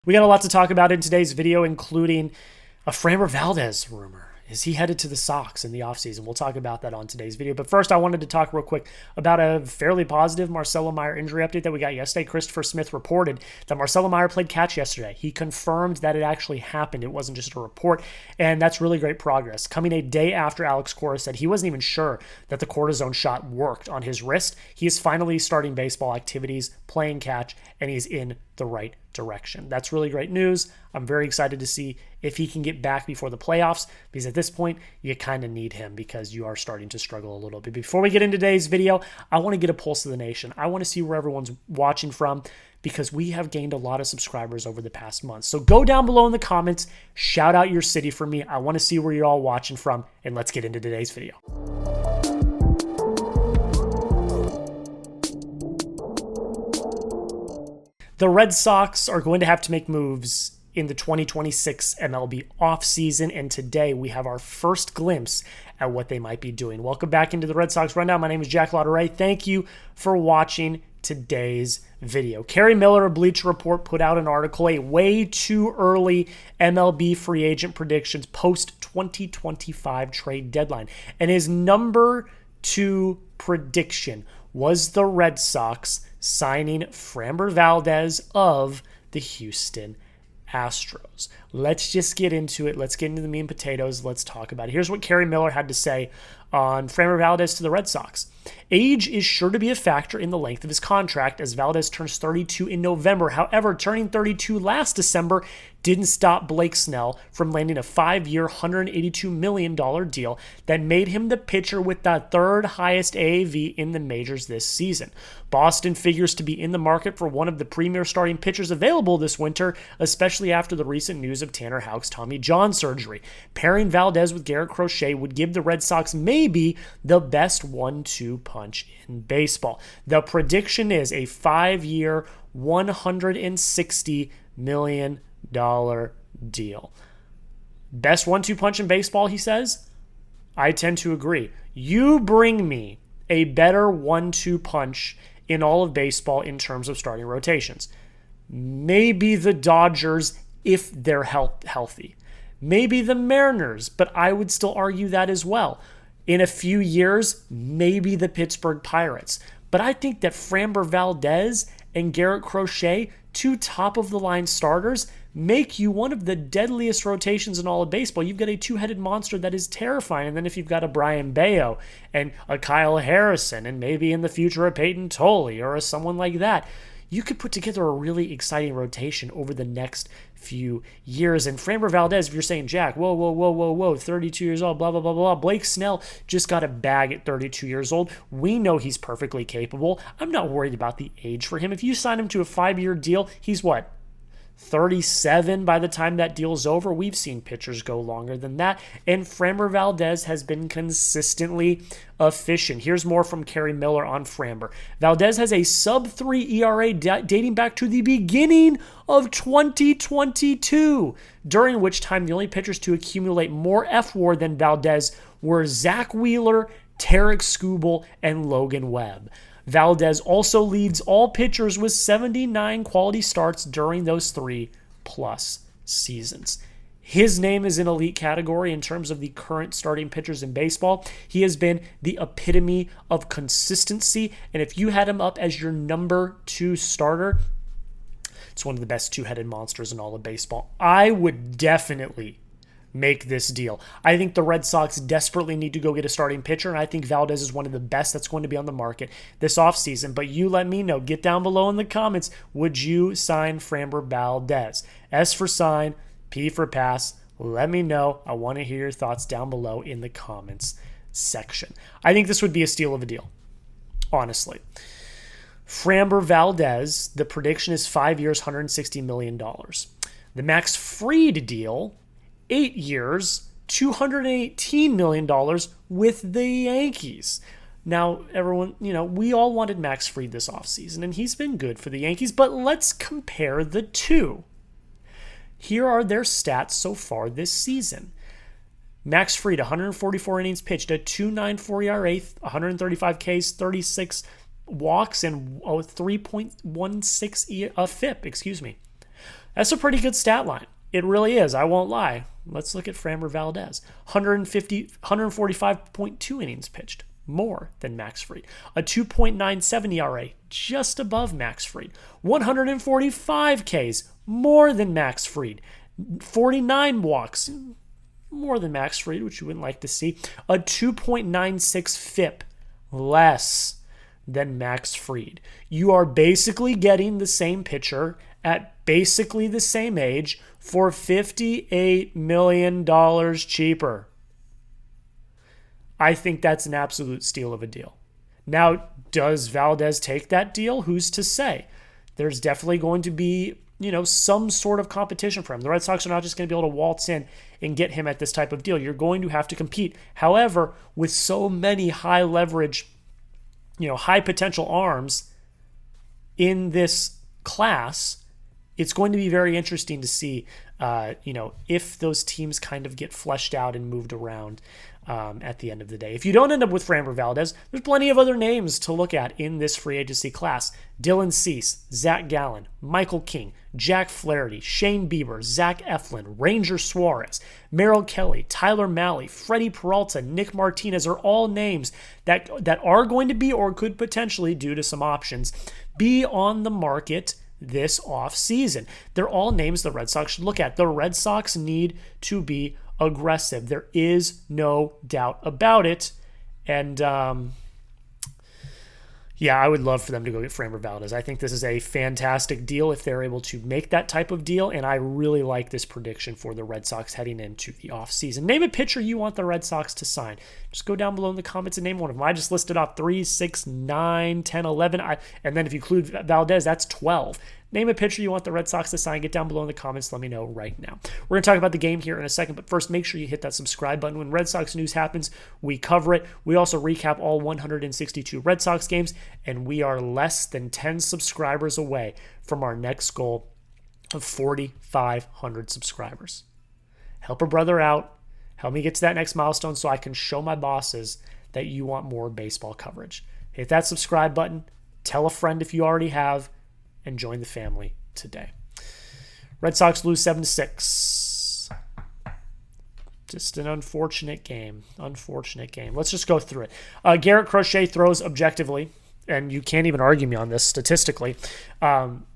We got a lot to talk about in today's video, including a Framber Valdez rumor. Is he headed to the Sox in the offseason? We'll talk about that on today's video. But first, I wanted to talk real quick about a fairly positive Marcelo Mayer injury update that we got yesterday. Christopher Smith reported that Marcelo Mayer played catch yesterday. He confirmed that it actually happened. It wasn't just a report, and that's really great progress. Coming a day after Alex Cora said he wasn't even sure that the cortisone shot worked on his wrist. He is finally starting baseball activities, playing catch, and he's in the right direction. That's really great news. I'm very excited to see if he can get back before the playoffs, because at this point, you kind of need him because you are starting to struggle a little bit. Before we get into today's video, I want to get a pulse of the nation. I want to see where everyone's watching from, because we have gained a lot of subscribers over the past month. So go down below in the comments, shout out your city for me. I want to see where you're all watching from, and let's get into today's video. The Red Sox are going to have to make moves in the 2026 MLB offseason, and today we have our first glimpse at what they might be doing. Welcome back into the Red Sox Rundown. My name is Jack Lauderay. Thank you for watching today's video. Kerry Miller of Bleacher Report put out an article, a way too early MLB free agent predictions post-2025 trade deadline, and his number 2 prediction was the Red Sox signing Framber Valdez of the Houston Astros. Let's just get into it. Let's get into the meat and potatoes. Let's talk about it. Here's what Kerry Miller had to say on Framber Valdez to the Red Sox. Age is sure to be a factor in the length of his contract, as Valdez turns 32 in November. However, turning 32 last December didn't stop Blake Snell from landing a 5-year, $182 million deal that made him the pitcher with the 3rd highest AAV in the majors this season. Boston figures to be in the market for one of the premier starting pitchers available this winter, especially after the recent news of Tanner Houck's Tommy John surgery. Pairing Valdez with Garrett Crochet would give the Red Sox maybe the best 1-2 punch in baseball. The prediction is a 5-year, $160 million deal. Best 1-2 punch in baseball, he says? I tend to agree. You bring me a better 1-2 punch in all of baseball in terms of starting rotations. Maybe the Dodgers if they're healthy. Maybe the Mariners, but I would still argue that as well. In a few years, maybe the Pittsburgh Pirates. But I think that Framber Valdez and Garrett Crochet, 2 top-of-the-line starters, make you one of the deadliest rotations in all of baseball. You've got a 2-headed monster that is terrifying. And then if you've got a Brian Bayo and a Kyle Harrison and maybe in the future a Peyton Tolley or someone like that, you could put together a really exciting rotation over the next few years. And Framber Valdez, if you're saying, Jack, whoa, 32 years old, blah, blah, blah, blah. Blake Snell just got a bag at 32 years old. We know he's perfectly capable. I'm not worried about the age for him. If you sign him to a 5-year deal, he's what? 37 by the time that deal's over. We've seen pitchers go longer than that. And Framber Valdez has been consistently efficient. Here's more from Kerry Miller on Framber. Valdez has a sub-3 ERA dating back to the beginning of 2022, during which time the only pitchers to accumulate more F-WAR than Valdez were Zach Wheeler, Tarek Skubal, and Logan Webb. Valdez also leads all pitchers with 79 quality starts during those 3+ seasons. His name is in elite category in terms of the current starting pitchers in baseball. He has been the epitome of consistency, and if you had him up as your number 2 starter, it's one of the best 2-headed monsters in all of baseball. I would definitely make this deal. I think the Red Sox desperately need to go get a starting pitcher, and I think Valdez is one of the best that's going to be on the market this offseason. But you let me know. Get down below in the comments. Would you sign Framber Valdez? S for sign, P for pass. Let me know. I want to hear your thoughts down below in the comments section. I think this would be a steal of a deal, honestly. Framber Valdez, the prediction is 5 years, $160 million. The Max Fried deal, 8 years, $218 million with the Yankees. Now, everyone, we all wanted Max Fried this offseason, and he's been good for the Yankees, but let's compare the two. Here are their stats so far this season. Max Fried, 144 innings pitched, a 2.94 ERA, 135 Ks, 36 walks, and 3.16 FIP, That's a pretty good stat line. It really is. I won't lie. Let's look at Framber Valdez. 145.2 innings pitched, more than Max Fried. A 2.97 ERA, just above Max Fried. 145 Ks, more than Max Fried. 49 walks, more than Max Fried, which you wouldn't like to see. A 2.96 FIP, less than Max Fried. You are basically getting the same pitcher at basically the same age for $58 million cheaper. I think that's an absolute steal of a deal. Now, does Valdez take that deal? Who's to say? There's definitely going to be, some sort of competition for him. The Red Sox are not just going to be able to waltz in and get him at this type of deal. You're going to have to compete. However, with so many high leverage, high potential arms in this class, it's going to be very interesting to see, if those teams kind of get fleshed out and moved around at the end of the day. If you don't end up with Framber Valdez, there's plenty of other names to look at in this free agency class. Dylan Cease, Zac Gallen, Michael King, Jack Flaherty, Shane Bieber, Zach Eflin, Ranger Suarez, Merrill Kelly, Tyler Mahle, Freddie Peralta, Nick Martinez are all names that are going to be or could potentially, due to some options, be on the market this offseason. They're all names the Red Sox should look at. The Red Sox need to be aggressive. There is no doubt about it. And I would love for them to go get Framber Valdez. I think this is a fantastic deal if they're able to make that type of deal, and I really like this prediction for the Red Sox heading into the offseason. Name a pitcher you want the Red Sox to sign. Just go down below in the comments and name one of them. I just listed off 3, 6, 9, 10, 11, and then if you include Valdez, that's 12. Name a pitcher you want the Red Sox to sign. Get down below in the comments. Let me know right now. We're going to talk about the game here in a second, but first, make sure you hit that subscribe button. When Red Sox news happens, we cover it. We also recap all 162 Red Sox games, and we are less than 10 subscribers away from our next goal of 4,500 subscribers. Help a brother out. Help me get to that next milestone so I can show my bosses that you want more baseball coverage. Hit that subscribe button. Tell a friend if you already have. And join the family today. Red Sox lose 7-6. Just an unfortunate game. Let's just go through it. Garrett Crochet throws objectively, and you can't even argue me on this statistically,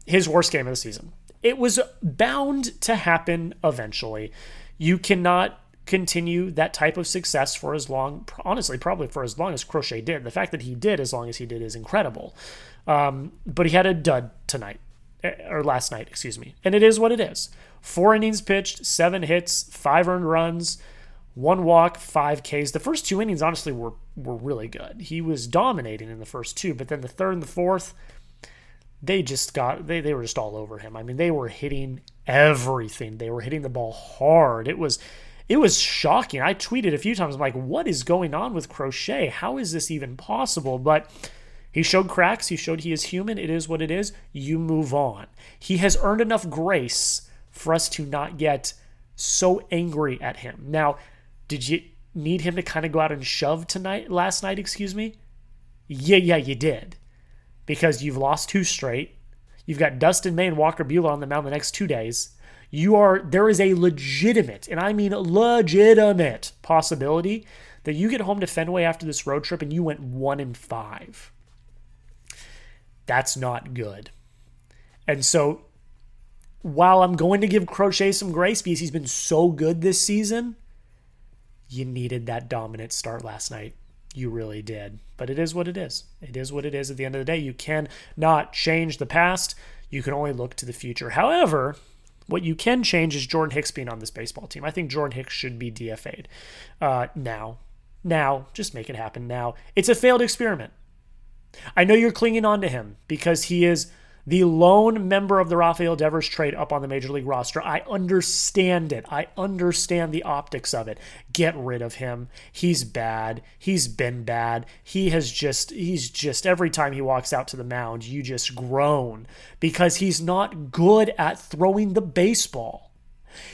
his worst game of the season. It was bound to happen eventually. You cannot continue that type of success for as long, honestly, probably for as long as Crochet did. The fact that he did as long as he did is incredible. But he had a dud last night, and it is what it is. 4 innings pitched, 7 hits, 5 earned runs, 1 walk, 5 Ks. The first 2 innings, honestly, were really good. He was dominating in the first 2, but then the third and the fourth, they were just all over him. I mean, they were hitting everything. They were hitting the ball hard. It was shocking. I tweeted a few times, I'm like, what is going on with Crochet? How is this even possible? But he showed cracks. He showed he is human. It is what it is. You move on. He has earned enough grace for us to not get so angry at him. Now, did you need him to kind of go out and shove last night? Yeah, you did. Because you've lost 2 straight. You've got Dustin May and Walker Buehler on the mound the next 2 days. There is a legitimate, and I mean legitimate, possibility that you get home to Fenway after this road trip and you went 1-5. That's not good. And so, while I'm going to give Crochet some grace because he's been so good this season, you needed that dominant start last night. You really did. But it is what it is. It is what it is at the end of the day. You cannot change the past. You can only look to the future. However, what you can change is Jordan Hicks being on this baseball team. I think Jordan Hicks should be DFA'd now. Now, just make it happen now. It's a failed experiment. I know you're clinging on to him because he is the lone member of the Rafael Devers trade up on the Major League roster. I understand it. I understand the optics of it. Get rid of him. He's bad. He's been bad. He's just every time he walks out to the mound, you just groan because he's not good at throwing the baseball.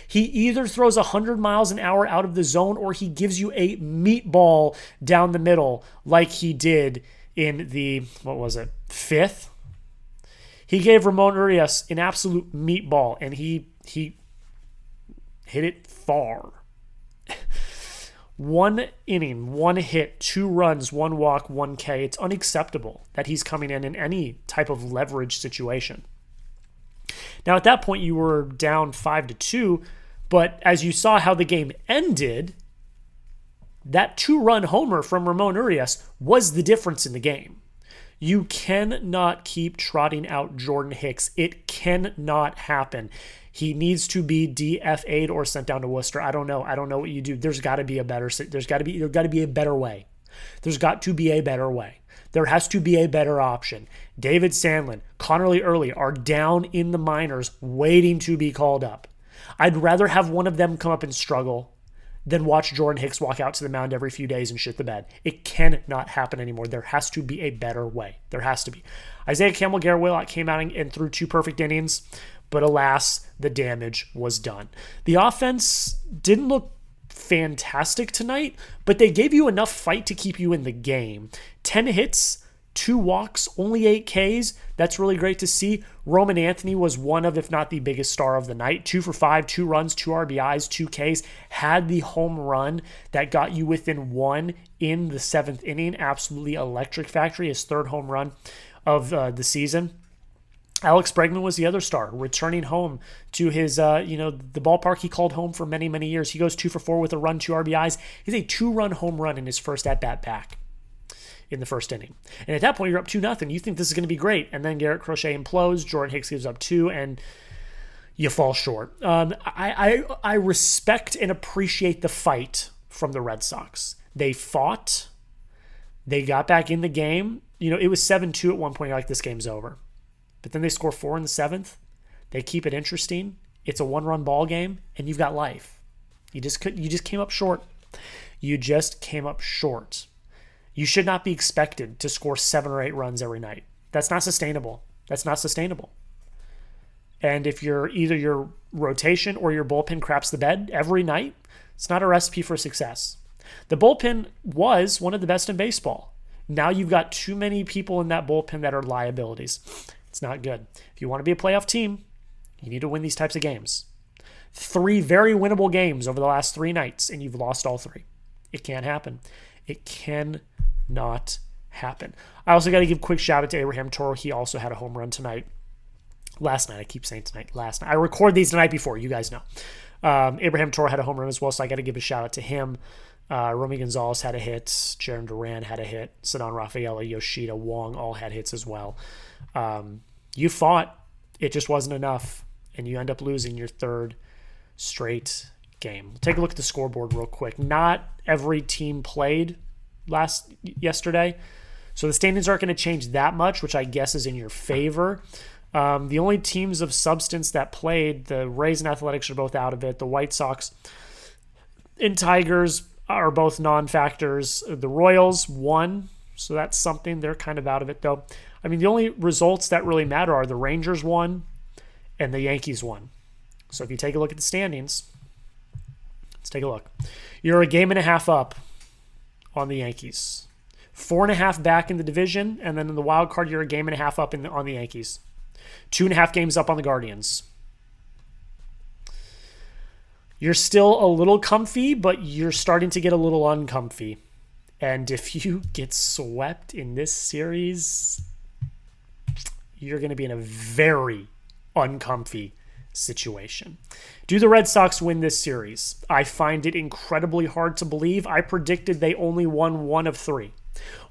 He either throws 100 miles an hour out of the zone or he gives you a meatball down the middle like he did in the, 5th? He gave Ramon Urias an absolute meatball, and he hit it far. 1 inning, 1 hit, 2 runs, 1 walk, 1 K. It's unacceptable that he's coming in any type of leverage situation. Now, at that point, you were down 5-2, but as you saw how the game ended, that 2-run homer from Ramon Urias was the difference in the game. You cannot keep trotting out Jordan Hicks. It cannot happen. He needs to be DFA'd or sent down to Worcester. I don't know what you do. There's got to be a better way. There's got to be a better way. There has to be a better option. David Sandlin, Connerly Early are down in the minors waiting to be called up. I'd rather have one of them come up and struggle than watch Jordan Hicks walk out to the mound every few days and shit the bed. It cannot happen anymore. There has to be a better way. There has to be. Isaiah Campbell, Garrett Whitlock came out and threw 2 perfect innings, but alas, the damage was done. The offense didn't look fantastic tonight, but they gave you enough fight to keep you in the game. 10 hits, 2 walks, only 8 Ks. That's really great to see. Roman Anthony was one of, if not the biggest star of the night. 2 for 5, 2 runs, 2 RBIs, 2 Ks. Had the home run that got you within 1 in the 7th inning. Absolutely electric factory. His 3rd home run of the season. Alex Bregman was the other star, returning home to his, the ballpark he called home for many, many years. He goes 2 for 4 with a run, 2 RBIs. He's a 2-run home run in his first at-bat back in the first inning. And at that point, you're up 2-0. You think this is going to be great. And then Garrett Crochet implodes. Jordan Hicks gives up 2, and you fall short. I respect and appreciate the fight from the Red Sox. They fought. They got back in the game. It was 7-2 at one point. You're like, this game's over. But then they score 4 in the 7th. They keep it interesting. It's a 1-run ball game, and you've got life. You just came up short. You should not be expected to score 7 or 8 runs every night. That's not sustainable. And if either your rotation or your bullpen craps the bed every night, it's not a recipe for success. The bullpen was one of the best in baseball. Now you've got too many people in that bullpen that are liabilities. It's not good. If you want to be a playoff team, you need to win these types of games. 3 very winnable games over the last 3 nights, and you've lost all 3. It can't happen. It cannot happen. I also got to give a quick shout out to Abraham Toro. He also had a home run tonight. Last night. I keep saying tonight. Last night. I record these the night before. You guys know. Abraham Toro had a home run as well, so I got to give a shout out to him. Romy Gonzalez had a hit. Jaron Duran had a hit. Ceddanne Rafaela, Yoshida, Wong all had hits as well. You fought. It just wasn't enough, and you end up losing your 3rd straight game. Take a look at the scoreboard real quick. Not every team played yesterday, so the standings aren't going to change that much, which I guess is in your favor. The only teams of substance that played, the Rays and Athletics are both out of it. The White Sox and Tigers are both non-factors. The Royals won, so that's something. They're kind of out of it, though. I mean, the only results that really matter are the Rangers won and the Yankees won. So if you take a look at the standings, let's take a look. You're a 1.5 games up on the Yankees. 4.5 back in the division, and then in the wild card, you're a 1.5 games up on the Yankees. 2.5 games up on the Guardians. You're still a little comfy, but you're starting to get a little uncomfy. And if you get swept in this series, you're going to be in a very uncomfy situation. Do the Red Sox win this series? I find it incredibly hard to believe. I predicted they only won 1 of 3.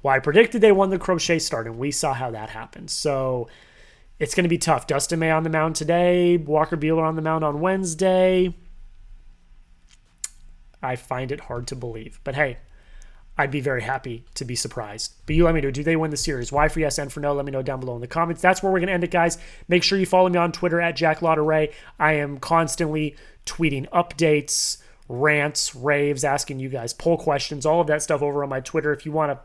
Well, I predicted they won the Crochet start, and we saw how that happened. So it's going to be tough. Dustin May on the mound today. Walker Buehler on the mound on Wednesday. I find it hard to believe. But hey, I'd be very happy to be surprised. But you let me know, do they win the series? Y for yes, N for no. Let me know down below in the comments. That's where we're going to end it, guys. Make sure you follow me on Twitter at JackLauderay. I am constantly tweeting updates, rants, raves, asking you guys poll questions, all of that stuff over on my Twitter. If you want to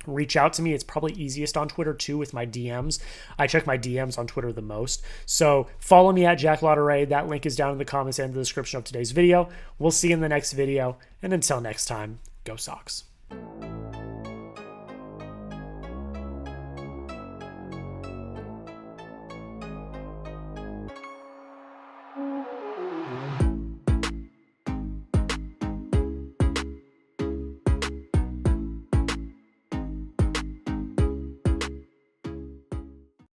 reach out to me, it's probably easiest on Twitter too with my DMs. I check my DMs on Twitter the most. So follow me at JackLauderay. That link is down in the comments and the description of today's video. We'll see you in the next video. And until next time, go Sox.